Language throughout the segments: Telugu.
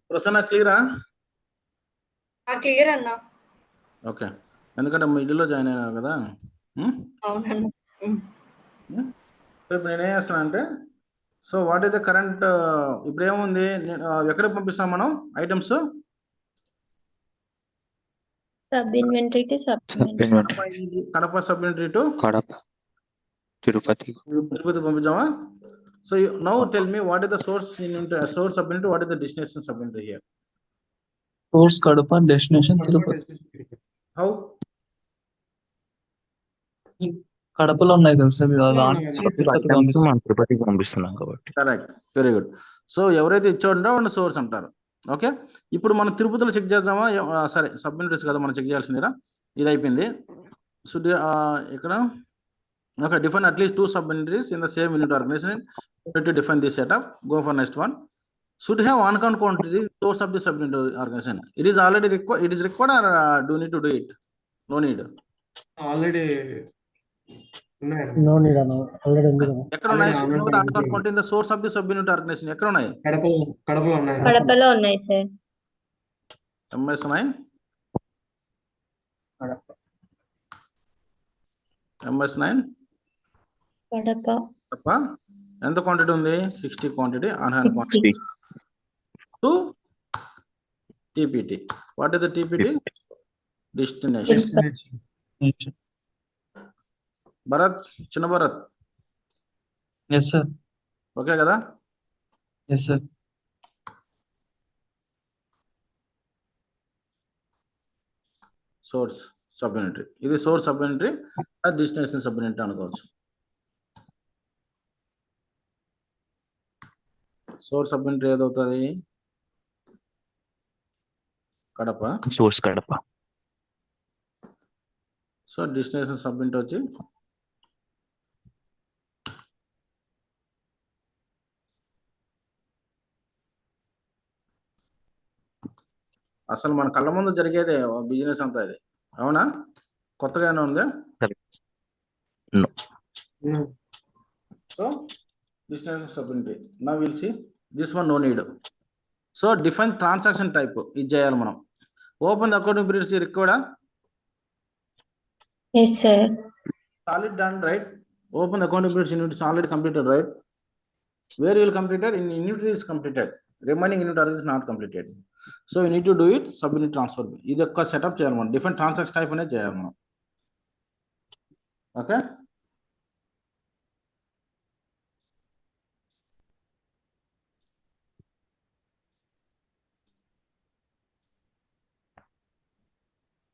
ప్రసన్న క్లియరా? క్లియర్ అన్నా. ఓకే, ఎందుకంటే మిడిల్లో జాయిన్ అయినా కదా. అవునన్నా. ఇప్పుడు నేనేం చేస్తాను అంటే, so what is the current, ఇప్పుడు ఏముంది, ఎక్కడికి పంపిస్తాం మనం items? Sub inventory to sub Kadapa sub inventory to Kadapa Tirupati పంపించామా? So now tell me what is the source source sub inventory, what is the destination sub inventory here? Source Kadapa, destination Tirupati. How? కడపలో ఉన్నాయి కదా సార్, తిరుపతికి పంపిస్తాం. మనం తిరుపతికి పంపిస్తున్నాం కాబట్టి. Correct, very good. సో ఎవరైతే ఇచ్చాడో వాడిని సోర్స్ అంటారు. ఓకే, ఇప్పుడు మనం తిరుపతిలో చెక్ చేద్దామా? సరే, సబ్ యూనిట్స్ కదా మనం చెక్ చేయాల్సిందిరా. ఇది అయిపోయింది. సో ఇక్కడ okay, define at least 2 sub entities in the same unit organization to define this setup. Go for next one. Should have one count quantity source of the sub unit organization. It is already required. It is required, or do you need to do it? No need. Already no need అన్న, ఆల్రెడీ ఉంది కదా. ఎక్కడ ఉన్నాయి? one count quantity in the source of the sub unit organization. ఎక్కడ ఉన్నాయి? కడపలో ఉన్నాయి. కడపలో ఉన్నాయి సార్. MS9 MS9 కడప ఎంత క్వాంటిటీ ఉంది? 60 quantity on hand 60. Quantity to TPT. What is the TPT? Destination. Bharat, చిన్న భరత్, ఎస్ సార్. ఓకే కదా? Yes sir. Source sub unitary, ఇది సోర్స్ సబ్ యూనిటరీ, అది డెస్టినేషన్ సబ్ యూనిటరీ అనుకోవచ్చు. సోర్స్ సబ్ యూనిటరీ ఏదవుతుంది? Kadapa. Source Kadapa. So destination sub unit వచ్చి అసలు మన కళ్ళ ముందు జరిగేదే బిజినెస్ అంతా ఇది, అవునా? కొత్తగానే ఉంది. So destination sub unitary. Now will see this one, no need. So define transaction type ఇది చేయాలి మనం. Open the accounting periods required. Yes sir. Solid done, right? Open the accounting periods unit is already completed, right? Where you will completed? In unit is completed. Remaining unit is not completed. So you need to do it sub unit transfer. ఇది ఒక సెటప్ చేయాలి మనం. డిఫరెంట్ ట్రాన్సాక్షన్ టైప్ అనేది చేయాలి మనం. ఓకే,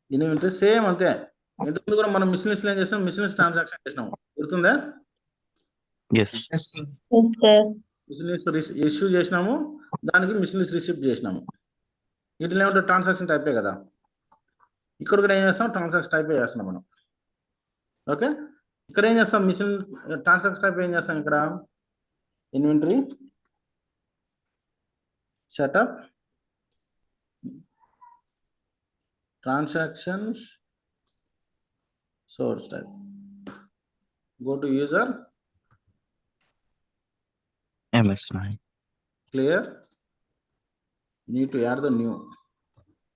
దీని సేమ్ అంతే. ఇంతకుముందు కూడా మనం మిస్లెస్ ఏం చేసాం? మిస్లెస్ ట్రాన్సాక్షన్ చేసినాము, గుర్తుందా? ఎస్. Yes sir. మిస్లెస్ ఇష్యూ చేసినాము, దానికి మిస్లెస్ రిసిప్ట్ చేసినాము. వీటిలో ఏమంటే ట్రాన్సాక్షన్ టైపే కదా. ఇక్కడ కూడా ఏం చేస్తాం? ట్రాన్సాక్షన్ టైపే చేస్తున్నాం మనం. ఓకే, ఇక్కడ ఏం చేస్తాం? మిషన్ ట్రాన్సాక్షన్ టైప్ ఏం చేస్తాం? ఇక్కడ inventory setup transactions source type. Go to user, MS9. clear. You need to add the new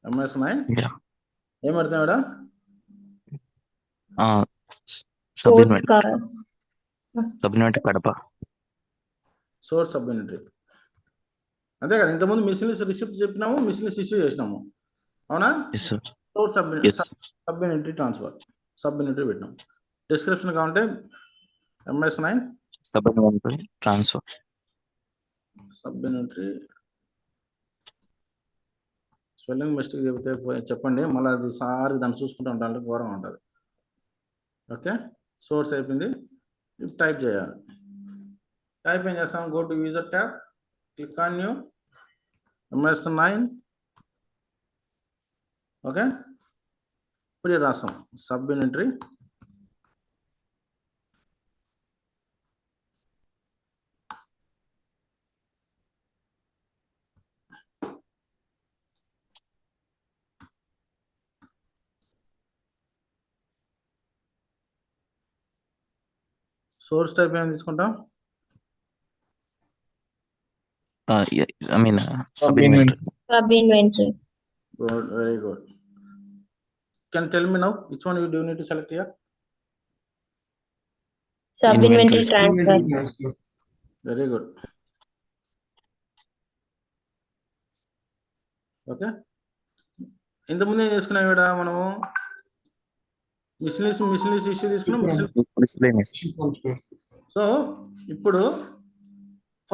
MS9. Yeah. ఏం అర్థం ఇక్కడ? Sub unit Kadapa. Source sub unitary అంతే కదా. ఇంతకుముందు మిస్లెస్ రిసిప్ట్ చెప్పినాము, మిస్లెస్ ఇష్యూ చేసినాము, అవునా? Source sub unitary transfer, sub unitary పెట్టినాం. డిస్క్రిప్షన్ కావాలంటే MS9 sub unitary transfer, sub unitary. Spelling mistake చెబితే చెప్పండి, మళ్ళీ అది సారి దాన్ని చూసుకుంటూ ఉంటాను, ఘోరంగా ఉంటుంది. ఓకే, సోర్స్ అయిపోయింది. టైప్ చేయాలి. టైప్ ఏం చేస్తాం? Go to user tab, click on new MS9. Okay, ఇప్పుడు రాస్తాం సబ్ యూనిటరీ. సోర్స్ టైప్ ఏమైనా తీసుకుంటాం? I mean sub inventory. Sub inventory. Good, very good. Can you tell me now which one you do need to select here? Sub inventory Inventory. transfer. Very good. Okay, ఇంతకుముందు ఏం చేసుకున్నాం ఇక్కడ మనము మిస్లినియస్ ఇష్యూ తీసుకున్నాం. Miscellaneous. సో ఇప్పుడు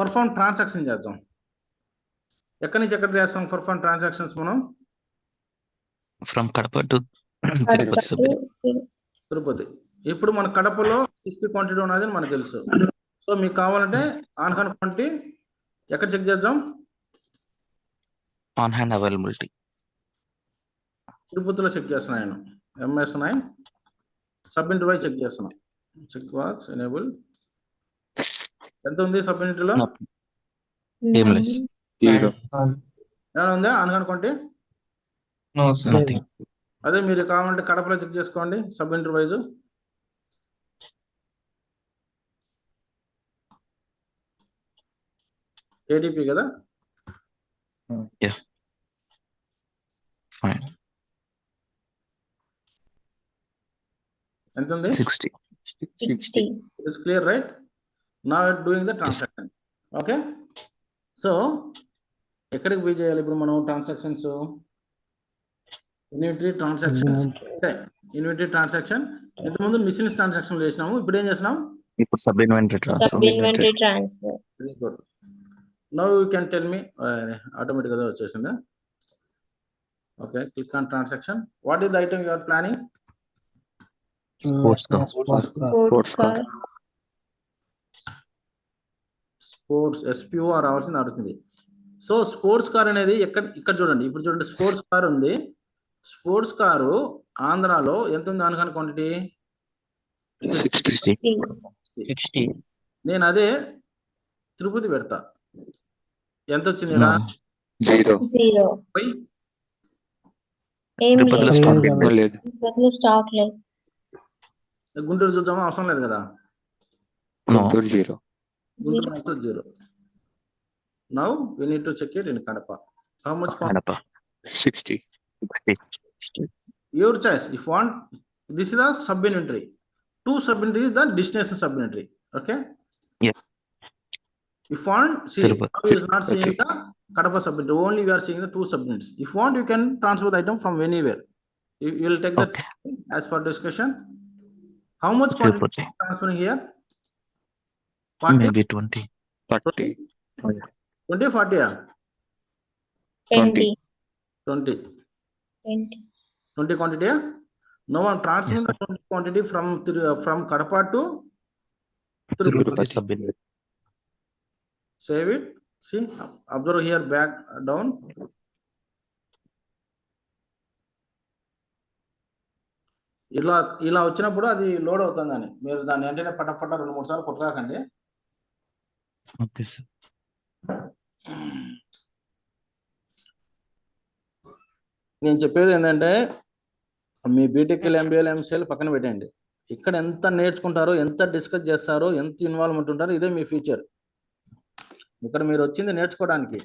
పర్ఫార్మ్ ట్రాన్సాక్షన్ చేద్దాం. ఎక్కడి నుంచి ఎక్కడ చేస్తాం పర్ఫార్మ్ ట్రాన్సాక్షన్స్ మనం? From Kadapa to Tirupati sub. Tirupati. ఇప్పుడు మన కడపలో 60 క్వాంటిటీ ఉన్నది మనకు తెలుసు. సో మీకు కావాలంటే ఆన్ క్వాంటిటీ ఎక్కడ చెక్ చేద్దాం? On hand availability. తిరుపతిలో చెక్ చేస్తున్నా నేను. MS9 సబ్ ఇంటర్ చెక్ చేస్తున్నా. Check box enable. ఎంత ఉంది సబ్ ఇంటర్లో? Aim less. ఏమైనా ఉందా on quantity? No, sir. Nothing. అదే మీరు కావాలంటే కడపలో చెక్ చేసుకోండి సబ్ ఇంటర్ వైజ్. KDP కదా? Yeah. Fine. ఎంత ఉంది? 60. 60. It's clear, right? Now you're doing the transaction. Okay? So, ఎక్కడికి పోయి చేయాలి ఇప్పుడు మనం transactions? Inventory transactions. Inventory transaction ఇంతకుముందు మిషన్స్ ట్రాన్సాక్షన్ చేసినాము. ఇప్పుడు ఏం చేసినాం? ఇప్పుడు sub inventory transfer. Sub inventory transfer. Very good. Now you can tell me, automatic గా వచ్చేసిందా? Okay, click on transaction. What is the item you are planning? Sports car. Sports car. Sports SPO రావాల్సింది అడుగుతుంది. సో స్పోర్ట్స్ కార్ అనేది ఇక్కడ చూడండి. ఇప్పుడు చూడండి స్పోర్ట్స్ కార్ ఉంది. స్పోర్ట్స్ కారు ఆంధ్రాలో ఎంత ఉంది ఆన్ క్వాంటిటీ? 60. నేను అదే తిరుపతి పెడతా. ఎంత వచ్చింది? No. 0. ఏం తిరుపతిలో లేదు. stock లేదు. తిరుపతిలో స్టాక్ లేదు. గుంటూరు చూద్దామా? అవసరం లేదు కదా. No. గుంటూరు మొత్తం 0. Now we need to check it in Kadapa. How much? Kadapa. 60. Your choice. If you want, this is the sub inventory. 2 sub inventory is the destination sub inventory. Okay. Yeah. If you want, see, Tirupati. now is not seeing the Kadapa sub inventory. Only we are seeing the 2 sub inventories. If you want, you can transfer the item from anywhere. You will take that Okay. as per discussion. How much quantity Tirupati. transferring here? 40? Maybe 20. 20, 40? 20. 20. 20. 20 quantity. Now I'm transferring Yes, the 20 quantity from Kadapa to Tirupati sub inventory. save it. See, observe here back down. ఇలా వచ్చినప్పుడు అది లోడ్ అవుతుందని మీరు దాన్ని వెంటనే పటపట 2-3 సార్లు కొట్టకాకండి. Okay, sir. నేను చెప్పేది ఏంటంటే మీ బీటెక్ఎల్ MBA MCL పక్కన పెట్టండి. ఇక్కడ ఎంత నేర్చుకుంటారో, ఎంత డిస్కస్ చేస్తారో, ఎంత ఇన్వాల్వ్మెంట్ ఉంటారో ఇదే మీ ఫ్యూచర్. ఇక్కడ మీరు వచ్చింది నేర్చుకోవడానికి.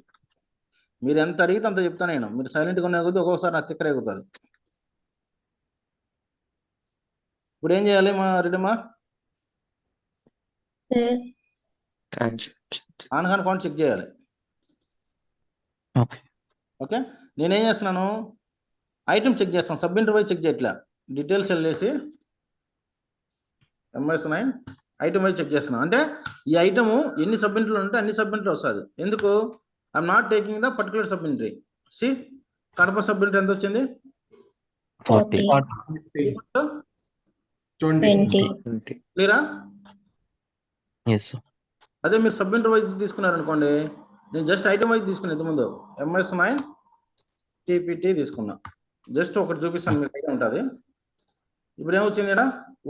మీరు ఎంత అడిగితే అంత చెప్తాను నేను. మీరు సైలెంట్గా ఉన్న కొద్దీ ఒక్కొక్కసారి నా తిక్కర ఎగుతుంది. ఇప్పుడు ఏం చేయాలి మా రెడ్డిమా? ఆన్ కౌంట్ చెక్ చేయాలి. Okay. ఓకే, నేనేం చేస్తున్నాను? ఐటమ్ చెక్ చేస్తాను. సబ్ ఇంటర్ చెక్ చేయట్లే. డీటెయిల్స్ వెళ్ళేసి MS9 ఐటమ్ వైజ్ చెక్ చేస్తున్నాను. అంటే ఈ ఐటమ్ ఎన్ని సబ్ ఇంటర్లు ఉంటే అన్ని సబ్ ఇంటర్ వస్తుంది. ఎందుకు? I'm not taking the particular sub entry. సి కడప సబ్ ఇంటర్ ఎంత వచ్చింది? 40. 20. క్లియరా? Yes, sir. అదే మీరు సబ్ ఇంటర్ వైజ్ తీసుకున్నారనుకోండి. నేను జస్ట్ ఐటమ్ వైజ్ తీసుకున్నా. ఇంతకుముందు MS9 TPT తీసుకున్నా. జస్ట్ ఒకటి చూపిస్తాను, మీకు ఐడియా ఉంటుంది. ఇప్పుడు ఏమొచ్చింది ఇక్కడ?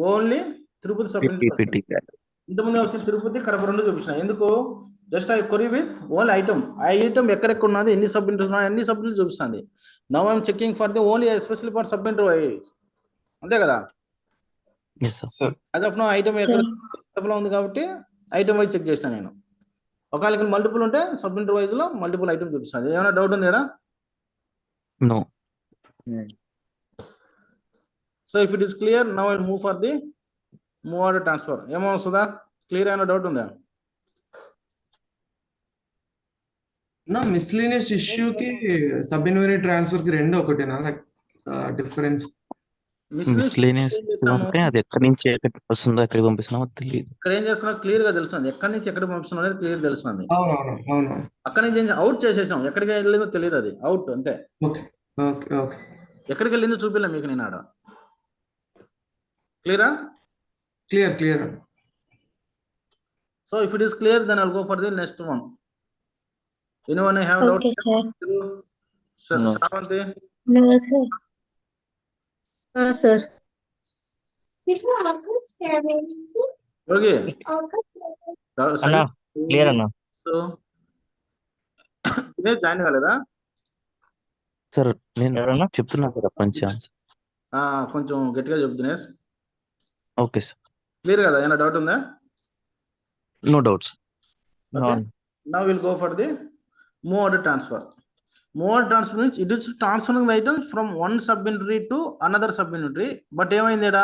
Only Tirupati sub inter. ఇంతకుముందు వచ్చింది తిరుపతి, కడప 2 చూపించిన. ఎందుకు? Just I కొరీ with only item. ఆ ఐటమ్ ఎక్కడెక్కడ ఉన్నది, ఎన్ని సబ్ ఇంటర్స్ ఉన్నాయి, అన్ని సబ్ ఇంటర్స్ చూపిస్తుంది. Now I'm checking for the only especially for sub inter wise. అంతే కదా? Yes, sir. As of no item ఎక్కడ ఉంది కాబట్టి ఐటమ్ వైజ్ చెక్ చేస్తాను నేను. ఒకవేళ ఇక్కడ మల్టిపుల్ ఉంటే సబ్ ఇంటర్ వైజ్ లో మల్టిపుల్ ఐటమ్ చూపిస్తుంది. ఏమైనా డౌట్ ఉంది కదా? No. So if it is clear, now I'll move for the move order transfer. ఏమో సుధా క్లియర్ అయిన డౌట్ ఉందా? నా మిస్లీనియస్ ఇష్యూకి సబ్ ఇన్వెంటరీ ట్రాన్స్ఫర్ కి రెండు ఒకటేనా లైక్ డిఫరెన్స్? మిస్లేనియస్ అంటే అది ఎక్కడి నుంచి ఎక్కడికి వస్తుందో ఎక్కడికి పంపిస్తున్నామో తెలియదు. ఇక్కడ ఏం చేస్తున్నా క్లియర్ గా తెలుస్తుంది, ఎక్కడి నుంచి ఎక్కడికి పంపిస్తున్నాం అనేది క్లియర్ తెలుస్తుంది. అవునవును అవును. అక్కడి నుంచి అవుట్ చేసేసాం, ఎక్కడికి వెళ్ళిందో తెలియదు, అది అవుట్ అంతే. Okay okay okay. ఎక్కడికి వెళ్ళిందో చూపిలే మీకు నేను ఆడ. క్లియరా? Clear clear. So if it is clear, then I'll go for the next one. Anyone have doubt? Okay, sir. Sir, No. Shravanti? No, sir. sir. Yogi? అన్నా క్లియర్ అన్నా. So ఇదే జాయిన్ కాలేదా? సార్ నేను చెప్తున్నా కదా కొంచెం. కొంచెం గట్టిగా చెప్పు దినేష్. Okay sir. క్లియర్ కదా? ఏమైనా డౌట్ ఉందా? No doubts. Okay. Now we'll go for the move order transfer. Move order transfer means it is transferring the items from one sub-inventory to another sub-inventory. But ఏమైంది ఈడ?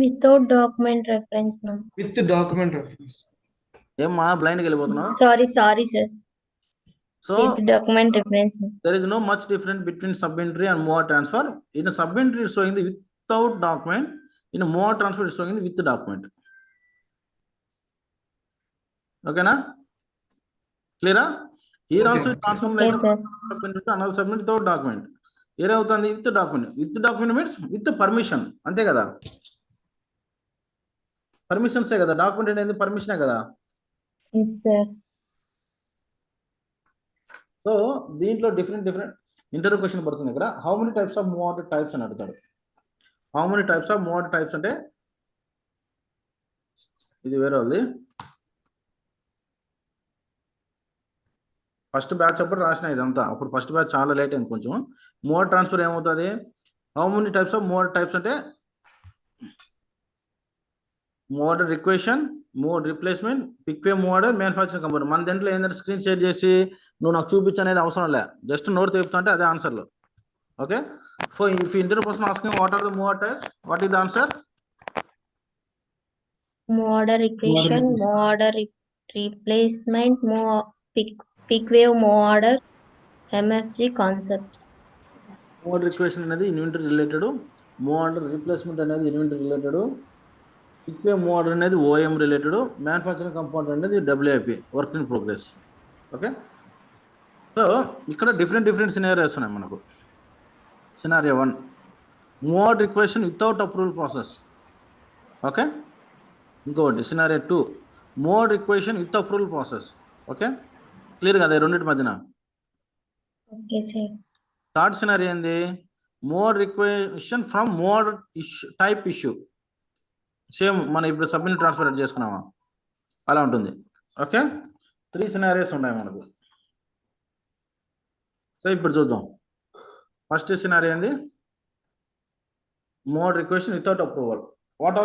Without document reference, no. With document reference. ఏమ్మా బ్లైండ్కి వెళ్ళిపోతున్నావు? Sorry, sir. So With document reference, no. there is no much difference between sub-inventory and move order transfer. In a sub-inventory is showing the without document. In a move order transfer is showing the with document. Okay na? Clear? Here Okay, also okay. transfer Yes, sir. sub-inventory to another sub-inventory without document. Here అవుతుంది with document. With document means with permission. అంతే కదా? పర్మిషన్సే కదా, డాక్యుమెంట్ అనేది పర్మిషనే కదా. Yes, sir. సో దీంట్లో డిఫరెంట్ ఇంటర్వ్యూ క్వశ్చన్ పడుతుంది ఇక్కడ. How many types of move order types అని అడుగుతాడు. How many types of move order types అంటే ఇది వేరే వాళ్ళది. ఫస్ట్ బ్యాచ్ అప్పుడు రాసిన ఇదంతా, అప్పుడు ఫస్ట్ బ్యాచ్ చాలా లేట్ అయింది కొంచెం. మూవ్ ఆర్డర్ ట్రాన్స్ఫర్ ఏమవుతుంది? How many types of move order types అంటే move order requisition, move replacement, pick pay move order, manufacturing company. మన దాంట్లో ఏంటంటే స్క్రీన్ షేర్ చేసి నువ్వు నాకు చూపించు అనేది అవసరం లే, జస్ట్ నోట్ తెప్పుతా అంటే అదే ఆన్సర్లు. Okay. So if interview person asking what are the move order types, what is the answer? Move order equation, move order replacement, pick wave move order, MFG concepts. Move order requisition అనేది inventory related, move order replacement అనేది inventory related, pick wave move order అనేది ఓఎం రిలేటెడ్, మ్యానుఫ్యాక్చరింగ్ కంపౌండర్ అనేది WIP work in progress. Okay. So ఇక్కడ డిఫరెంట్ సినారియోస్ ఉన్నాయి మనకు. Scenario 1, move order requisition without approval process. Okay. ఇంకోటి scenario 2, move order requisition with approval process. Okay. Clear కదా ఈ రెండింటి మధ్యన? Okay, sir. థర్డ్ సినారియో ఏంది? Move order requisition from move order type issue. Same మనం ఇప్పుడు సబ్మిట్ ట్రాన్స్ఫర్ చేసుకున్నామా అలా ఉంటుంది. ఓకే. 3 సినారియోస్ ఉన్నాయి మనకు. సో ఇప్పుడు చూద్దాం. ఫస్ట్ సినారియో ఏంది? Move order requisition without approval. What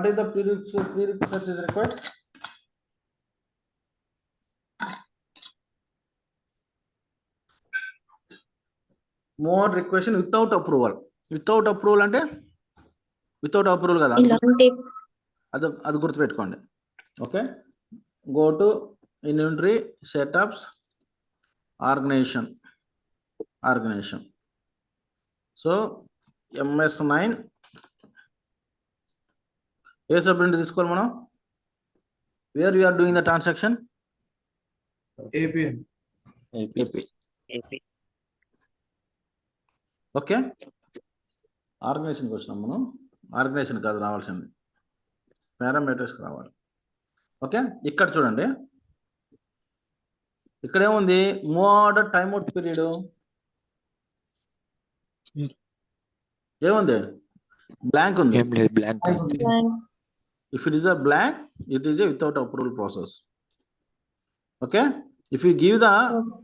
is the prerequisites is required? More request without approval. Without approval అంటే వితౌట్ అప్రూవల్ కదా, అది గుర్తుపెట్టుకోండి. Okay. Go to inventory setups organization. So MS9 ఏ సబ్జెక్ట్ తీసుకోవాలి మనం? Where you are doing the transaction? AP. Okay. ఆర్గనైజేషన్కి వచ్చినాం మనం. ఆర్గనైజేషన్ కాదు రావాల్సింది, పారామీటర్స్కి రావాలి. ఓకే. ఇక్కడ చూడండి, ఇక్కడ ఏముంది? Move order time out period ఏముంది? బ్లాంక్ ఉంది. If it is a blank, it is a without approval process. Okay. If you give the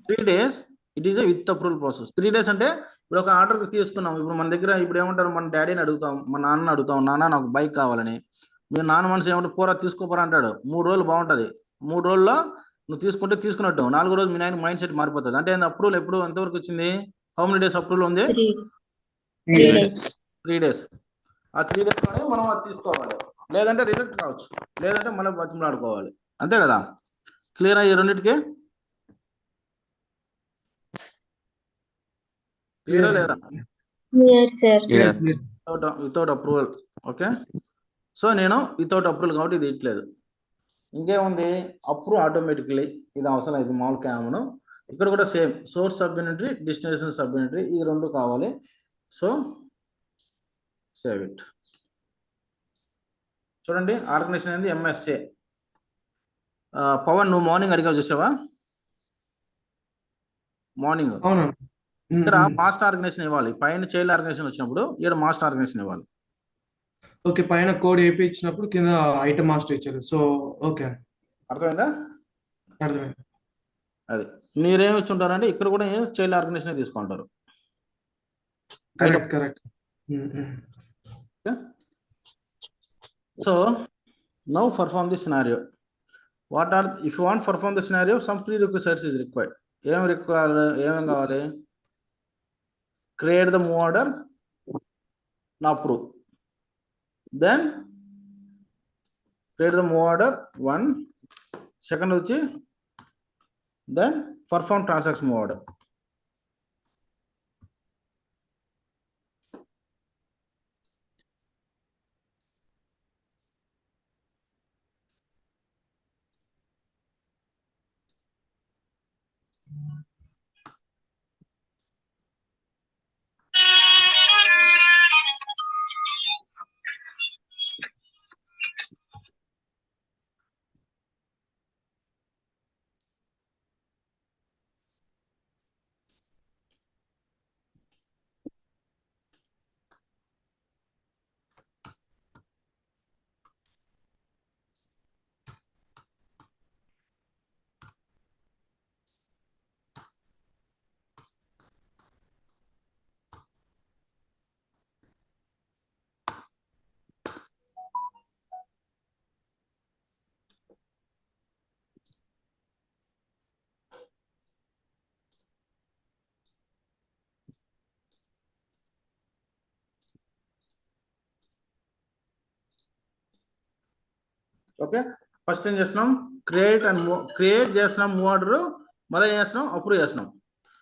3 days, it is a with approval process. 3 days అంటే ఇప్పుడు ఒక ఆర్డర్ తీసుకున్నాం. ఇప్పుడు మన దగ్గర ఇప్పుడు ఏమంటారు, మన డాడీని అడుగుతాం, మన నాన్నని అడుగుతాం, నాన్న నాకు బైక్ కావాలని. మీ నాన్న మనసు ఏమంటారు, పోరా తీసుకోపోరా అంటాడు. 3 రోజులు బాగుంటుంది. 3 రోజుల్లో నువ్వు తీసుకుంటే తీసుకున్నట్టు 4వ రోజు మీ నాయన మైండ్ సెట్ మారిపోతుంది. అంటే అప్రూవల్ ఎప్పుడు ఎంతవరకు వచ్చింది? హౌ మెనీ డేస్ అప్రూవల్ ఉంది? 3 days. 3 days. ఆ 3 days లోనే మనం అది తీసుకోవాలి, లేదంటే రిజెక్ట్ కావచ్చు, లేదంటే మనం బతిమలాడుకోవాలి. అంతే కదా? క్లియర్ అయ్యి రెండింటికి? క్లియరా లేదా? Clear, sir. Without approval. Okay, so నేను వితౌట్ అప్రూవల్ కాబట్టి ఇది ఇట్లేదు. ఇంకేముంది? అప్రూవ్ ఆటోమేటిక్లీ, ఇది అవసరం, ఇది మామూలు క్యామ్ను. ఇక్కడ కూడా సేమ్, సోర్స్ సబ్యూనిటరీ, డెస్టినేషన్ సబ్యూనిటరీ, ఈ రెండు కావాలి. So save it. చూడండి, ఆర్గనైజేషన్ అనేది ఎంఎస్ఏ. పవన్, నువ్వు మార్నింగ్ అడిగా చూసావా? మార్నింగ్ అవునండి. ఇక్కడ మాస్టర్ ఆర్గనైజేషన్ ఇవ్వాలి. పైన చైల్డ్ ఆర్గనైజేషన్ వచ్చినప్పుడు ఇక్కడ మాస్టర్ ఆర్గనైజేషన్ ఇవ్వాలి. ఓకే, పైన కోడ్ ఏపీ ఇచ్చినప్పుడు కింద ఐటమ్ మాస్టర్ ఇచ్చారు. సో ఓకే, అర్థమైందా? అర్థమైంది. అది మీరేమి ఇచ్చి ఉంటారంటే ఇక్కడ కూడా చైల్డ్ ఆర్గనైజేషన్ తీసుకుంటారు. Correct. So now perform the scenario. If you want to perform the scenario, some prerequisites is required. ఏం కావాలి? Create the move order, now approve. Then create the move order 1, second వచ్చి then perform transaction move order. Okay, first ఏం చేస్తున్నాం? క్రియేట్ చేస్తున్నాం మూవ్ ఆర్డర్, మళ్ళీ ఏం చేస్తున్నాం? అప్రూవ్ చేస్తున్నాం.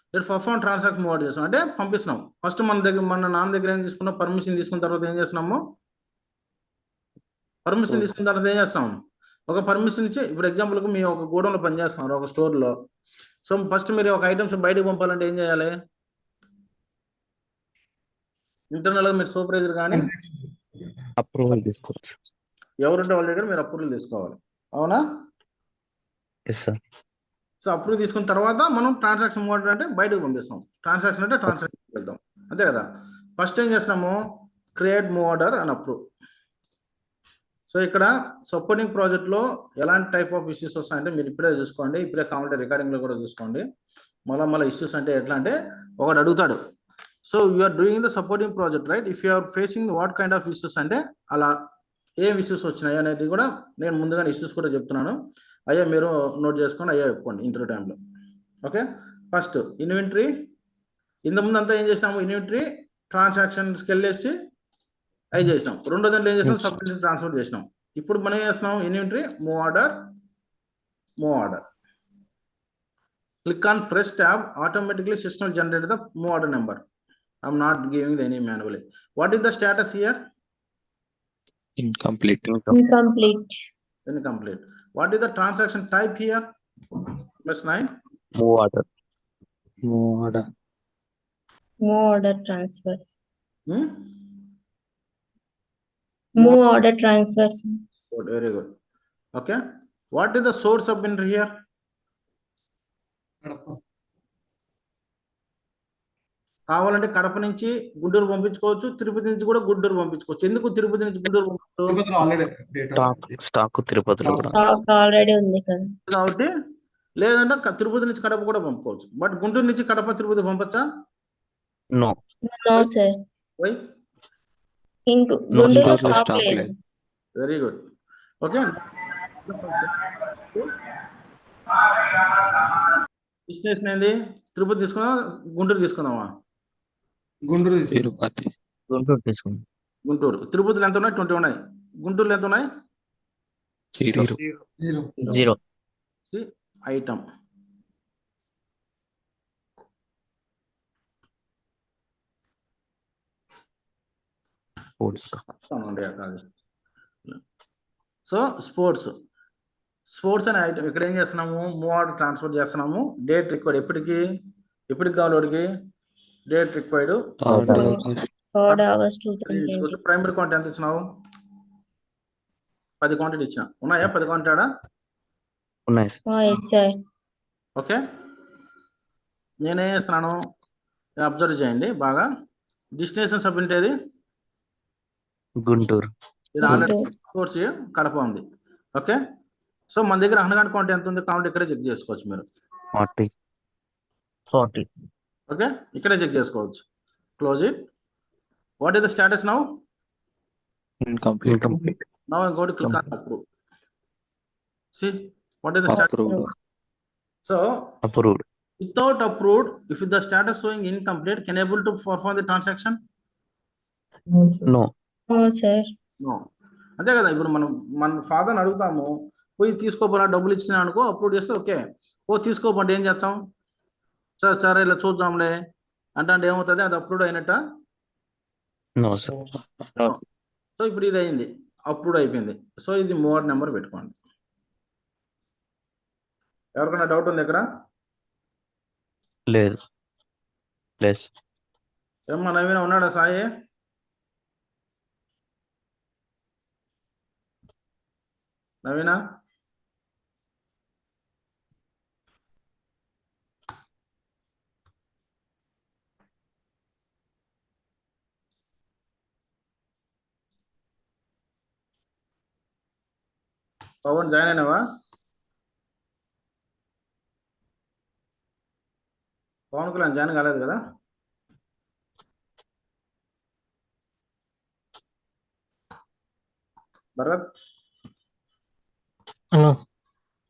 ఇక్కడ పర్ఫార్మ్ ట్రాన్సాక్షన్ మూవ్ ఆర్డర్ చేస్తున్నాం, అంటే పంపిస్తున్నాం. ఫస్ట్ మన నాన్న దగ్గర ఏం తీసుకున్నాం? పర్మిషన్ తీసుకున్న తర్వాత ఏం చేస్తున్నాము? పర్మిషన్ తీసుకున్న తర్వాత ఏం చేస్తున్నాం? ఒక పర్మిషన్ ఇచ్చి, ఇప్పుడు ఎగ్జాంపుల్కి మీ ఒక గోడౌన్లో పనిచేస్తున్నారు, ఒక స్టోర్లో. సో ఫస్ట్ మీరు ఒక ఐటమ్స్ బయటకు పంపాలంటే ఏం చేయాలి? ఇంటర్నల్గా మీరు సూపర్వైజర్ కానీ అప్రూవల్ తీసుకోవచ్చు. ఎవరుంటే వాళ్ళ దగ్గర మీరు అప్రూవల్ తీసుకోవాలి. అవునా? Yes sir. సో అప్రూవ్ తీసుకున్న తర్వాత మనం ట్రాన్సాక్షన్ మూవ్ ఆర్డర్ అంటే బయటకు పంపిస్తాం. ట్రాన్సాక్షన్ అంటే ట్రాన్సాక్షన్ వెళ్తాం, అంతే కదా? ఫస్ట్ ఏం చేస్తున్నాము? Create move order and approve. So ఇక్కడ సపోర్టింగ్ ప్రాజెక్ట్లో ఎలాంటి టైప్ ఆఫ్ ఇష్యూస్ వస్తాయంటే మీరు ఇప్పుడే చూసుకోండి, ఇప్పుడే కావాలంటే రికార్డింగ్లో కూడా చూసుకోండి. మళ్ళీ ఇష్యూస్ అంటే ఎట్లా అంటే ఒకటి అడుగుతాడు, so you're doing the supporting project right, if you're facing what kind of issues అంటే అలా ఏం ఇష్యూస్ వచ్చినాయి అనేది కూడా నేను ముందుగానే ఇష్యూస్ కూడా చెప్తున్నాను. అయ్యా మీరు నోట్ చేసుకోండి, అయ్యా చెప్పుకోండి ఇంటర్వ్యూ టైంలో. Okay, first inventory. ఇంతకుముందు అంతా ఏం చేసినాము? ఇన్వెంటరీ ట్రాన్సాక్షన్స్కి వెళ్ళేసి అవి చేసినాం. రెండో దాంట్లో ఏం చేసినాం? సబ్మిట్ ట్రాన్స్ఫర్ చేసినాం. ఇప్పుడు మనం ఏం చేస్తున్నాం? Inventory move order. Click on press tab, automatically system generate the move order number. I'm not giving the any manually. What is the status here? Incomplete. Incomplete. What is the transaction type here? +9. Move order. Move order transfer. Hmm? Move order transfer. Good, very good. Okay. What is the source of inventory here? కావాలంటే కడప నుంచి గుంటూరు పంపించుకోవచ్చు, తిరుపతి నుంచి కూడా గుంటూరు పంపించుకోవచ్చు. ఎందుకు తిరుపతి నుంచి గుంటూరు స్టాక్ తిరుపతిలో కూడా ఆల్రెడీ ఉంది కదా కాబట్టి, లేదంటే తిరుపతి నుంచి కడప కూడా పంపుకోవచ్చు. బట్ గుంటూరు నుంచి కడప తిరుపతి పంపచ్చా? No sir. Why? Guntur stock లేదు. Very good. ఓకే, డెస్టినేషన్ ఏంది? తిరుపతి తీసుకుందాం, గుంటూరు తీసుకుందామా? గుంటూరు తీసుకుందాం. తిరుపతి. గుంటూరు తీసుకుందాం. గుంటూరు. తిరుపతిలో ఎంత ఉన్నాయి? 20 ఉన్నాయి. గుంటూరులో ఎంత ఉన్నాయి? 0. 0. 0. ఐటమ్. స్పోర్ట్స్. సో స్పోర్ట్స్ అనే ఐటమ్ ఇక్కడ ఏం చేస్తున్నాము? మూవ్ ఆర్డర్ ట్రాన్స్ఫర్ చేస్తున్నాము. డేట్ రిక్వైర్డ్ ఎప్పటికి కావాలి వాడికి? Date required 3rd August. 3rd August 2020. Primary quantity ఎంత ఇచ్చినావు? 10 క్వాంటిటీ ఇచ్చిన. ఉన్నాయా 10 క్వాంటిటీ? ఉన్నాయి సార్. Yes, sir. ఓకే, నేనేం చేస్తున్నాను అబ్జర్వ్ చేయండి బాగా. డెస్టినేషన్ సబ్మిట్ ఏది? గుంటూరు. ఇది ఆల్రెడీ Guntur. కోర్స్ కడప ఉంది. ఓకే, సో మన దగ్గర అనగానే క్వాంటిటీ ఎంత ఉంది? కౌంట్ ఇక్కడే చెక్ చేసుకోవచ్చు మీరు. 40. ఓకే, ఇక్కడే చెక్ చేసుకోవచ్చు. Close it. What is the status now? Incomplete. Incomplete. Now I'm going to click on approve. See what is the status? Approved. So Approved. without approved, if the status showing incomplete, can able to perform the transaction? No. No, sir. No. అంతే కదా. ఇప్పుడు మన ఫాదర్ని అడుగుతాము, పోయి తీసుకోపోరా డబ్బులు ఇచ్చినా అనుకో, అప్రూవ్ చేస్తే ఓకే. తీసుకోపోండి ఏం చేస్తాం? సరే ఇలా చూద్దాంలే అంటే ఏమవుతుంది? అది అప్రూవ్ అయినట్ట? No, sir. No. సో ఇప్పుడు ఇది అయింది, అప్రూవ్ అయిపోయింది. సో ఇది మోడ్ నెంబర్ పెట్టుకోండి. ఎవరికైనా డౌట్ ఉంది ఇక్కడ? లేదు. ప్లస్. ఏమ్మా నవీన ఉన్నాడా? సాయి నవీనా? పవన్ జాయిన్ అయినావా? పవన్ కళ్యాణ్ జాయిన్ కాలేదు కదా? భరత్,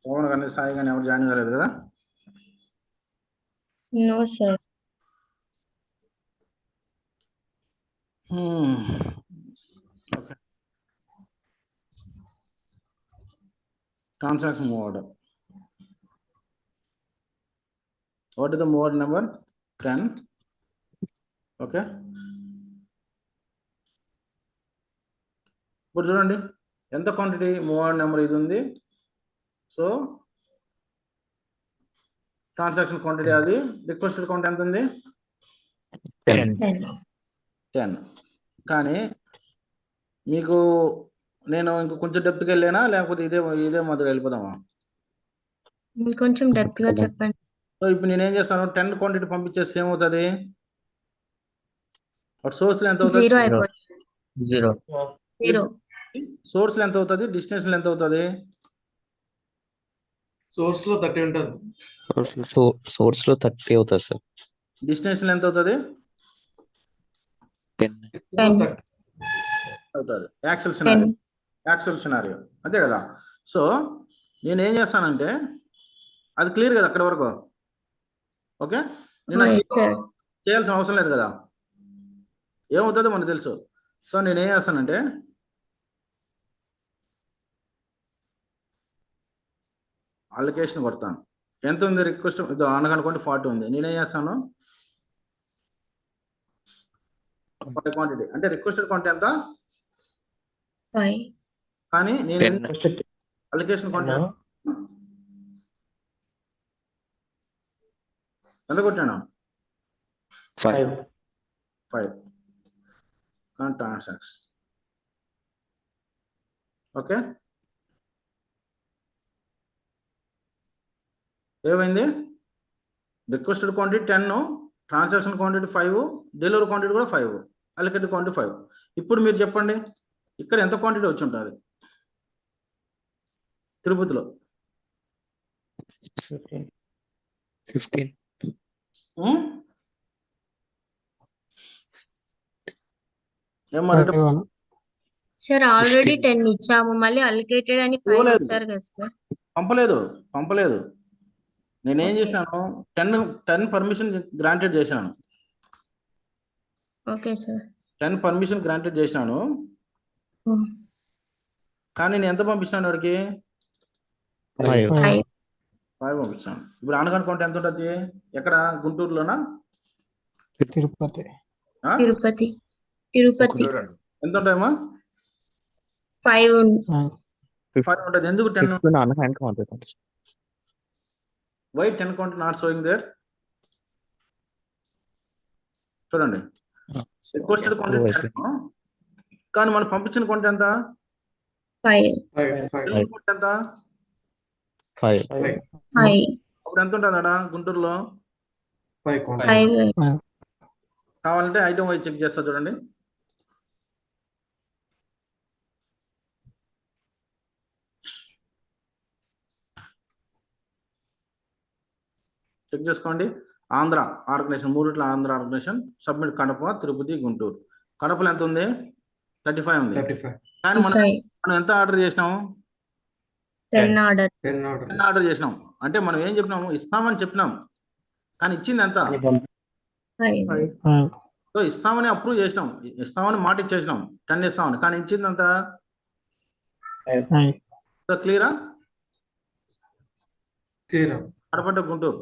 పవన్ కానీ సాయి కానీ ఎవరు జాయిన్ కాలేదు కదా? No, sir. Okay, transaction move order. What is the move order number? 10. Okay, ఇప్పుడు చూడండి ఎంత క్వాంటిటీ మూవ్ ఆర్డర్ నెంబర్ ఇది ఉంది. సో ట్రాన్సాక్షన్ క్వాంటిటీ అది, రిక్వెస్టెడ్ క్వాంటిటీ ఎంత ఉంది? 10. 10. కానీ మీకు నేను ఇంక కొంచెం డెప్త్కి వెళ్ళానా లేకపోతే ఇదే మొదలు వెళ్ళిపోదామా? కొంచెం డెప్త్ గా చెప్పండి. సో ఇప్పుడు నేనేం చేస్తాను? 10 క్వాంటిటీ పంపించేస్తే ఏమవుతుంది? సోర్స్లో ఎంత అవుతుంది? 0 అయిపోతుంది. 0. 0. సోర్స్లో ఎంత అవుతుంది? డిస్టెన్స్లో ఎంత అవుతుంది? సోర్స్ లో 30 ఉంటుంది. సోర్స్ లో 30 అవుతుంది సార్. డిస్టెన్స్లో ఎంత అవుతుంది? 10. 10. అవుతుంది. యాక్చువల్ 10. సినారియో అంతే కదా. సో నేనేం చేస్తానంటే అది క్లియర్ కదా అక్కడి వరకు? ఓకే, నేను Yes, sir. చేయాల్సిన అవసరం లేదు కదా, ఏమవుతుందో మనకు తెలుసు. సో నేనేం చేస్తానంటే అలొకేషన్ కొడతాను. ఎంత ఉంది రిక్వెస్ట్? అనకనుకోండి 40 ఉంది. నేనేం చేస్తాను? 5 క్వాంటిటీ అంటే రిక్వెస్టెడ్ క్వాంటిటీ ఎంత? 5. కానీ నేను 10. అలొకేషన్ క్వాంటిటీ ఎంత కొట్టాను? 5. 5. ట్రాన్సాక్షన్. ఓకే, ఏమైంది? Requested quantity 10, transaction quantity 5, delivery quantity కూడా 5, అలొకేటెడ్ క్వాంటిటీ 5. ఇప్పుడు మీరు చెప్పండి ఇక్కడ ఎంత క్వాంటిటీ వచ్చి ఉంటుంది తిరుపతిలో? 15. ఏమో సార్ ఆల్రెడీ 10 ఇచ్చాము, మళ్ళీ అలికేటెడ్ అని 5 ఇవ్వలేదు. వచ్చారు కదా సార్. పంపలేదు. నేనేం Okay. చేశాను, 10 పర్మిషన్ గ్రాంటెడ్ చేశాను, ఓకే సార్ 10 పర్మిషన్ గ్రాంటెడ్ చేసినాను. కానీ నేను ఎంత పంపించాను వాడికి? 5. 5 5 పంపించాను. ఇప్పుడు అనకనుకుంటే ఎంత ఉంటుంది? ఎక్కడ? గుంటూరులోనా? తిరుపతి. ఆ? తిరుపతి ఎంత ఉంటాయమ్మా? 5 5 ఉంటుంది. ఎందుకు 10? 15 on hand counted. Why 10 count not showing there? చూడండి, రిక్వెస్టెడ్ క్వాంటిటీ 10, కానీ మనం పంపించిన క్వాంటిటీ ఎంత? 5 క్వాంటిటీ ఎంత? 5. 5 అప్పుడు ఎంత ఉంటుంది అక్కడ గుంటూరులో? 5 కావాలంటే ఐటమ్ వైజ్ చెక్ చేస్తా చూడండి. చెక్ చేసుకోండి. Andhra organization, 3 Andhra organization, submit Kadapa, Tirupati, Guntur. కడపలో ఎంత ఉంది? 35 ఉంది. 35. కానీ మనం ఎంత ఆర్డర్ చేసినాము? 10 ఆర్డర్ 10 ఆర్డర్ చేసినాం. అంటే మనం ఏం చెప్పినాము? ఇస్తామని చెప్పినాం, కానీ ఇచ్చింది ఎంత? 5 సో ఇస్తామని అప్రూవ్ చేసినాం, ఇస్తామని మాట ఇచ్చేసినాం, 10 ఇస్తామని, కానీ ఇచ్చింది ఎంత? సో క్లియరా? Kadapa to Guntur.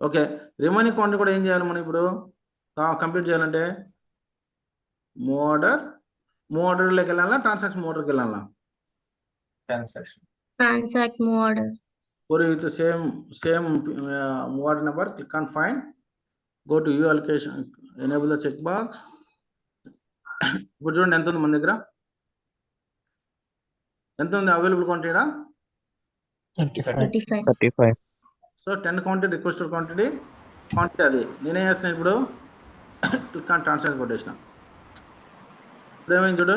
Okay, remaining quantity కూడా ఏం చేయాలి మనం ఇప్పుడు కంప్లీట్ చేయాలంటే? మూవ్ ఆర్డర్లోకి వెళ్ళాలా, ట్రాన్సాక్షన్ మూవ్ ఆర్డర్కి వెళ్ళాలా? Transact move order. Or with the same move order number, click on find, go to view allocation, enable the checkbox. ఇప్పుడు చూడండి ఎంత ఉంది మన దగ్గర, ఎంత ఉంది available quantity? 35 so 10 quantity requested quantity అది నేనేం చేస్తున్నాను ఇప్పుడు? క్లిక్ ఆన్ ట్రాన్సాక్షన్ కొట్టేసిన. ఇప్పుడు ఏమైంది చూడు,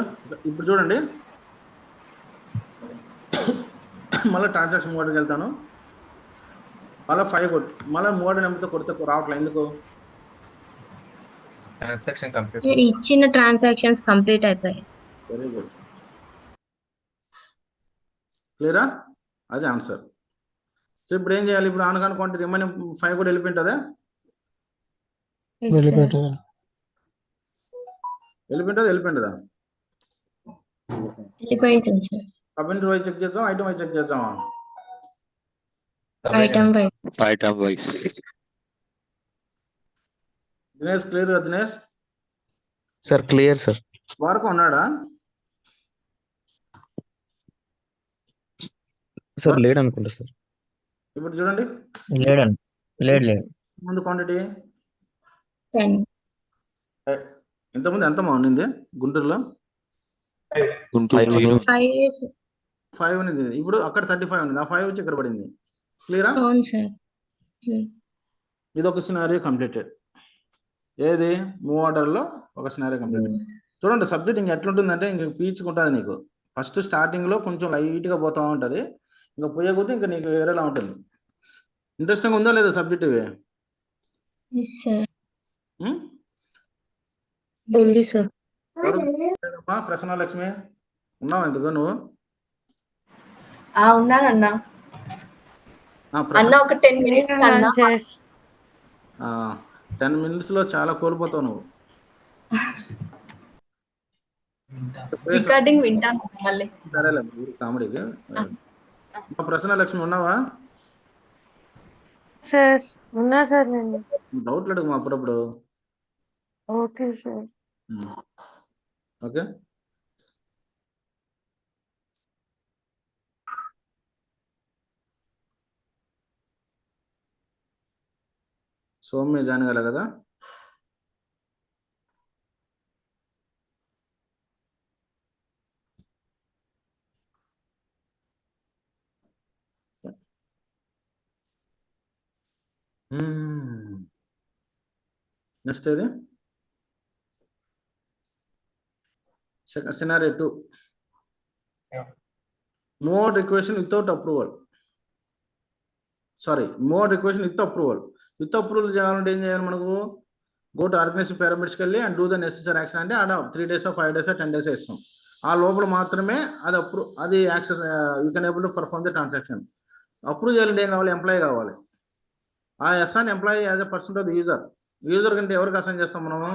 ఇప్పుడు చూడండి, మళ్ళీ ట్రాన్సాక్షన్ మోడ్కి వెళ్తాను, మళ్ళీ 5 కొట్టి మళ్ళీ మోడ్ నెంబర్తో కొడితే రావట్లేదు. ఎందుకు? ఇచ్చిన ట్రాన్సాక్షన్స్ కంప్లీట్ అయిపోయాయి. వెరీ గుడ్, క్లియరా? అదే ఆన్సర్. సో ఇప్పుడు ఏం చేయాలి? ఇప్పుడు ఆనగానే క్వాంటిటీ రిమైనింగ్ 5 కూడా వెళ్ళిపోయింటుందా? వెళ్ళిపోయింటుందా? వెళ్ళిపోయింటుంది సార్. సబ్మిట్ వైజ్ చెక్ చేద్దాం, ఐటమ్ వైజ్ చెక్ చేద్దామా? Item wise. Item wise. Dinesh clear? Dinesh sir clear sir. వరకు ఉన్నాడా? సార్ లేడు అనుకుంటా సార్. ఇప్పుడు చూడండి, లేడు ముందు క్వాంటిటీ 10 ఇంతకుముందు ఎంతమా ఉండింది గుంటూరులో? Guntur 5 ఉన్నది. ఇప్పుడు అక్కడ 35 ఉంది, ఆ 5 వచ్చి ఇక్కడ పడింది. క్లియరా? అవును సార్. ఇది ఒక సినారియో కంప్లీటెడ్. ఏది? మూవ్ ఆర్డర్లో ఒక సినారియో కంప్లీటెడ్. చూడండి, సబ్జెక్ట్ ఇంక ఎట్లుంటుందంటే ఇంక పీచుకుంటుంది నీకు. ఫస్ట్ స్టార్టింగ్లో కొంచెం లైట్గా పోతూ ఉంటుంది, ఇంకా పోయే కొద్దీ ఇంకా నీకు వేరేలా ఉంటుంది. ఇంట్రెస్టింగ్ ఉందా లేదా సబ్జెక్ట్ ఇవి? ఉంది సార్. ప్రసన్న లక్ష్మి ఉన్నావు ఎందుకు నువ్వు? ఉన్నానన్నా. అన్న ఒక 10 minutes అన్న. 10 minutes లో చాలా కోల్పోతావు నువ్వు. రికార్డింగ్ వింటాను మళ్ళీ. సరేలే, కామెడీకి. ప్రసన్న లక్ష్మి ఉన్నావా? సార్ ఉన్నా సార్. నేను డౌట్లు అడుగు అప్పుడప్పుడు. Okay sir. Okay, Soumya join కాలే కదా? నెక్స్ట్ ఏది? Scenario 2. Mode requisition without approval. Sorry, mode requisition with approval. With approval చేయాలంటే ఏం చేయాలి మనకు? Go to organization pyramids కి వెళ్ళి and do the necessary action అంటే ఆడ 3 days 5 days 10 days ఇస్తాం. ఆ లోపల మాత్రమే అది access you can able to perform the transaction. Approve చేయాలంటే ఏం కావాలి? ఎంప్లాయీ కావాలి. ఆ assign employee as a person of the user. User కంటే ఎవరికి అసైన్ చేస్తాం మనము?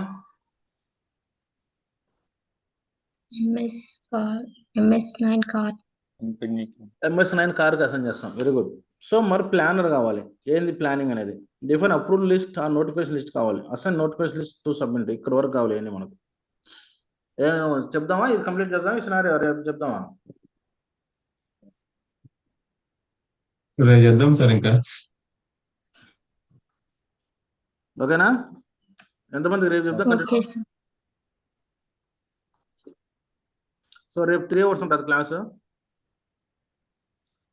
MS9 car. MS9 కార్కి అసైన్ చేస్తాం. Very good. సో మరి ప్లానర్ కావాలి. ఏంది ప్లానింగ్ అనేది? డిఫైన్ అప్రూవల్ లిస్ట్ ఆ నోటిఫికేషన్ లిస్ట్ కావాలి. Assign notification list to submit. ఇక్కడ వరకు కావాలి ఏంది మనకు? చెప్దామా? ఇది కంప్లీట్ చేద్దామా? ఈ సినారియో రేపు చెప్దామా? రేపు చేద్దాం సార్ ఇంకా. ఓకేనా? ఎంతమంది రేపు చెప్దాం? Okay sir. సో రేపు 3 hours ఉంటుంది క్లాసు.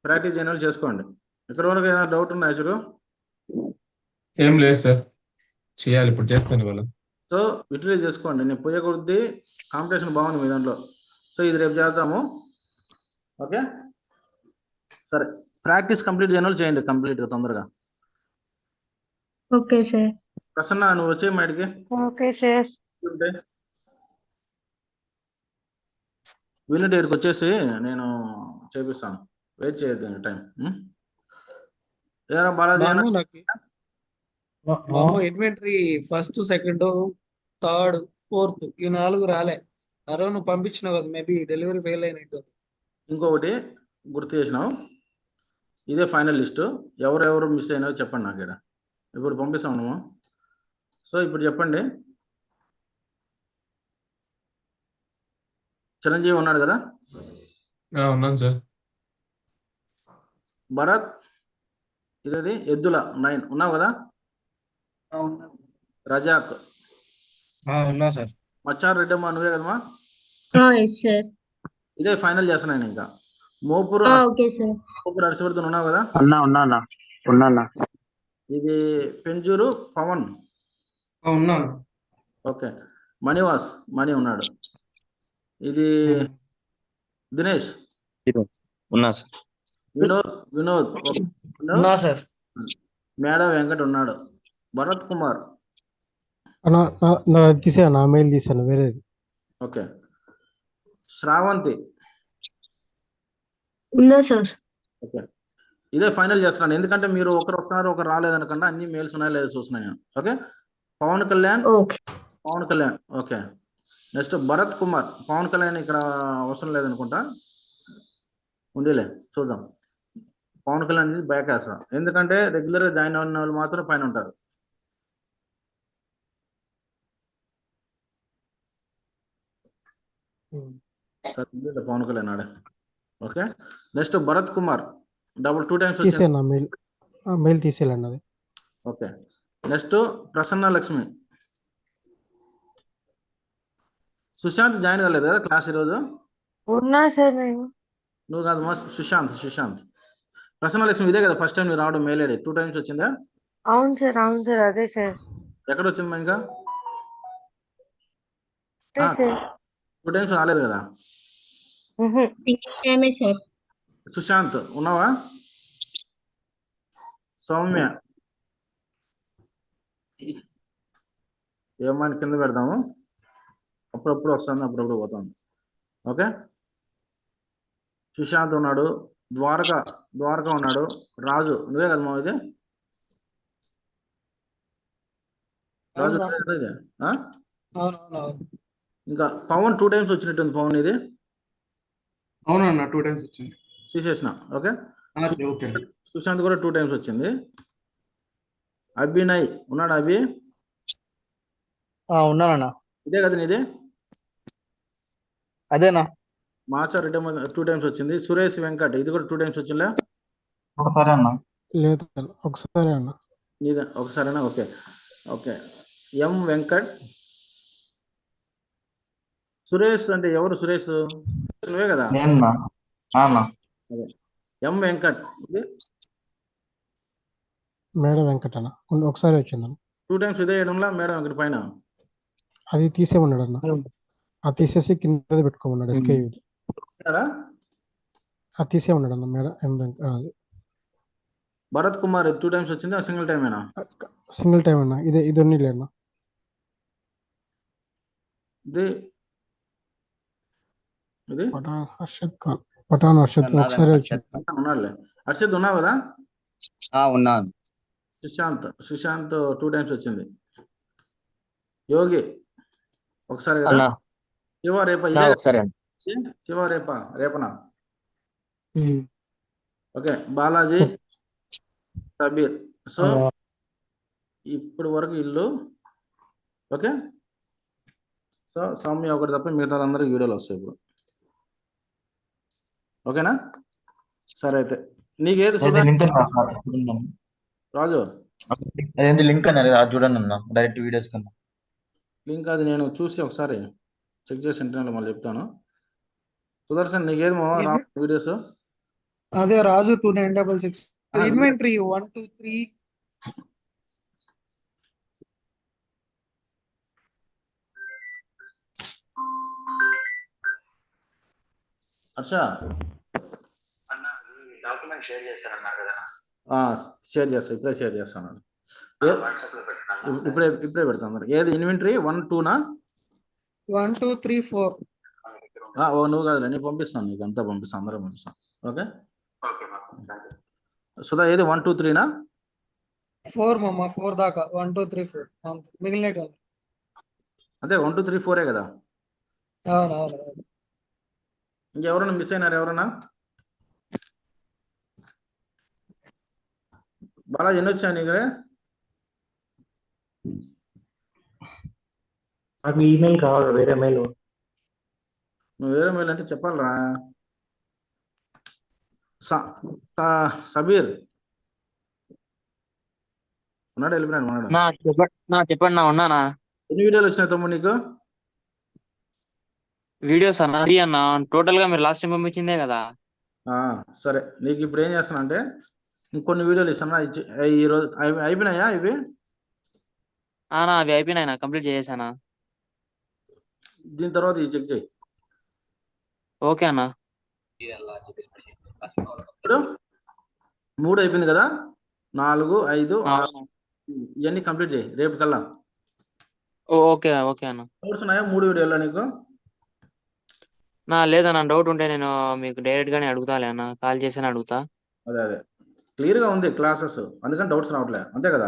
ప్రాక్టీస్ జనరల్ చేసుకోండి. ఇక్కడ వరకు ఏమైనా డౌట్ ఉన్నాయా చూడు? ఏం లేదు సార్, చేయాలి ఇప్పుడు, చేస్తాను ఇవాళ. సో యూటిలైజ్ చేసుకోండి. నేను పోయే కొద్ది కాంపిటీషన్ బాగుంది మీ దాంట్లో. సో ఇది రేపు చేద్దాము. ఓకే సరే, ప్రాక్టీస్ కంప్లీట్ జనరల్ చేయండి కంప్లీట్గా తొందరగా. Okay sir. ప్రసన్న నువ్వు వచ్చే మైడికి ఓకే సార్. వీళ్ళ దగ్గరికి వచ్చేసి నేను చేపిస్తాను. వెయిట్ చేయొద్దు టైం. ఏదైనా బాలాజీ బాను నాకు inventory first, second, third, fourth ఈ 4 రాలే. అరో నువ్వు పంపించినావు కదా, మేబీ డెలివరీ ఫెయిల్ అయినట్టు. ఇంకొకటి గుర్తు చేసినావు, ఇదే ఫైనల్ లిస్టు. ఎవరెవరు మిస్ అయినారో చెప్పండి నాకు. ఇక్కడ ఇప్పుడు పంపిస్తాం నువ్వు. సో ఇప్పుడు చెప్పండి. చిరంజీవి ఉన్నాడు కదా? ఉన్నాను సార్. భరత్, ఇదేది ఎద్దుల 9 ఉన్నావు కదా? రజాక్, ఉన్నా సార్. మచ్చార్ రెడ్డమ్మ నువ్వే కదమ్మా? Yes sir. ఇదే ఫైనల్ చేస్తున్నాను ఇంకా. Mopuru okay sir. మోపూరు హర్షవర్ధన్ ఉన్నావు కదా? ఉన్నా. ఇది పెంజూరు పవన్. ఉన్నాను. ఓకే. మణివాస్, మణి ఉన్నాడు. ఇది దినేష్. ఉన్నా సార్. వినోద్ ఉన్నా సార్. మేడం వెంకట్ ఉన్నాడు. భరత్ కుమార్. తీసా, నా మెయిల్ తీసాను వేరేది. ఓకే. శ్రావంతి. ఉన్నా సార్. ఓకే. ఇదే ఫైనల్ చేస్తున్నాను, ఎందుకంటే మీరు ఒకరు వస్తున్నారు ఒకరు రాలేదనకుండా అన్ని మెయిల్స్ ఉన్నాయో లేదో చూస్తున్నాను నేను. Okay. Pavan Kalyan. Okay. Next Bharat Kumar. Pavan Kalyan ఇక్కడ అవసరం లేదనుకుంటా, ఉండేలే చూద్దాం. పవన్ కళ్యాణ్ బ్యాక్ వేస్తాం, ఎందుకంటే రెగ్యులర్గా జాయిన్ అయిన వాళ్ళు మాత్రం పైన ఉంటారు. పవన్ కళ్యాణ్ ఆడే. Okay. Next Bharat Kumar double 2 times తీసా, నా మెయిల్ తీసేయాలండి అది. Okay. Next Prasanna Lakshmi. Sushant join కాలేదు కదా క్లాస్ ఈరోజు? ఉన్నా సార్ నేను. నువ్వు కాదు మా సుశాంత్. ప్రసన్న లక్ష్మి ఇదే కదా ఫస్ట్ టైం మీరు రావడం? మెయిల్ ఐడి 2 times వచ్చిందా? అవును సార్ అదే సార్. ఎక్కడ వచ్చింది ఇంకా? సార్ 2 times రాలేదు కదా? సార్. సుశాంత్ ఉన్నావా? సౌమ్య ఏమని కింద పెడదాము, అప్పుడప్పుడు వస్తుంది అప్పుడప్పుడు పోతుంది. ఓకే. సుశాంత్ ఉన్నాడు. ద్వారక ఉన్నాడు. రాజు నువ్వే కదా మా ఇది? రాజు ఇది. ఇంకా పవన్ 2 times వచ్చినట్టుంది. పవన్ ఇది అవునన్నా 2 times వచ్చింది, తీసేసిన. ఓకే. ఓకే. సుశాంత్ కూడా 2 times వచ్చింది. అభినయ్ ఉన్నాడు. అభి ఉన్నానన్నా. ఇదే కదా నీది? అదేనా? మాచార్ 2 times వచ్చింది. సురేష్ వెంకట్ ఇది కూడా 2 times వచ్చిందా? ఒకసారి అన్నా. లేదు, ఒకసారి అన్న. నీదే ఒకసారేనా? ఓకే. ఎం వెంకట్. సురేష్ అంటే ఎవరు? సురేష్ నువ్వే కదా? ఎం వెంకట్ మేడం వెంకట్ అన్న ఒకసారి వచ్చిందన్న. 2 times ఇదే వేయడంలా మేడం వెంకట్ పైన అది తీసేమన్నాడు అన్న. అది తీసేసి కింద పెట్టుకోమన్నాడు. ఎస్కే అది తీసేమన్నాడు అన్న. మేడం ఎం వెంకట్. అది భరత్ కుమార్ 2 times వచ్చింది. సింగిల్ టైమేనా? సింగిల్ టైం అన్న. ఇది ఉన్ని లేనా? ఇది పఠాన్ హర్షద్ ఒకసారి వచ్చింది. ఉన్నాడులే. హర్షిత్ ఉన్నావు కదా? ఉన్నాను. సుశాంత్ 2 times వచ్చింది. యోగి ఒకసారి కదా? అన్నా శివ రేప ఇదే ఒకసారి శివ రేపనా? ఓకే, బాలాజీ, సబీర్. సో ఇప్పుడు వరకు ఇల్లు. ఓకే, సో సౌమ్య ఒకటి తప్ప మిగతా అందరికి వీడియోలు వస్తాయి ఇప్పుడు. ఓకేనా? సరే అయితే నీకేది రాజు అదేంటి లింక్ అన్నారు అది చూడండి అన్న, డైరెక్ట్ వీడియోస్ కన్నా. లింక్ అది నేను చూసి ఒకసారి చెక్ చేసి ఇంటర్నెట్ మళ్ళీ చెప్తాను. సుదర్శన్ నీకేది వీడియోస్? అదే రాజు 2966 ఇన్వెంటరీ 1 2 3 హర్ష డాక్యుమెంట్ షేర్ చేశారన్నారు కదా, షేర్ చేస్తా, ఇప్పుడే షేర్ చేస్తాను. ఇప్పుడే పెడతాను మరి. ఏది ఇన్వెంటరీ 1 2నా? 1 2 3 4. నువ్వు కాదులే, నేను పంపిస్తాను, నీకు అంతా పంపిస్తాను, అందరం పంపిస్తాను. ఓకే సుధా ఏది 1 2 3నా? 4 మామ, 4 దాకా 1 2 3 4 మిగిలినట్టు. అదే 1 2 3 4 కదా? అవును. ఇంకెవరైనా మిస్ అయినారు? ఎవరన్నా? బాలాజీ ఎన్ని వచ్చాయి నీకు? నాకు ఈమెయిల్ కావాలి, వేరే మెయిల్. నువ్వు వేరే మెయిల్ అంటే చెప్పాలరా. సబీర్ ఉన్నాడు? వెళ్ళిపోయినాడు మనడు. చెప్పండి నా ఉన్నానా. ఎన్ని వీడియోలు వచ్చినాయి తమ్ముడు నీకు? వీడియోస్ అన్న 3 అన్న, టోటల్ గా మీరు లాస్ట్ టైం పంపించిందే కదా. సరే, నీకు ఇప్పుడు ఏం చేస్తాను అంటే ఇంకొన్ని వీడియోలు ఇస్తాను. ఈరోజు అయిపోయినాయా ఇవి? అవి అయిపోయినాయి, కంప్లీట్ చేసేసానా. దీని తర్వాత ఇది చెక్ చేయి. ఓకే అన్న. ఇప్పుడు 3 అయిపోయింది కదా? 4 5 6 ఇవన్నీ కంప్లీట్ చేయి రేపు కల్లా. ఓకే అన్న. డౌట్స్ ఉన్నాయా 3 వీడియోలో నీకు? లేదన్న, డౌట్ ఉంటే నేను మీకు డైరెక్ట్ గానే అడుగుతాలే అన్న, కాల్ చేసి అడుగుతా. అదే క్లియర్ గా ఉంది క్లాసెస్, అందుకని డౌట్స్ రావట్లే, అంతే కదా?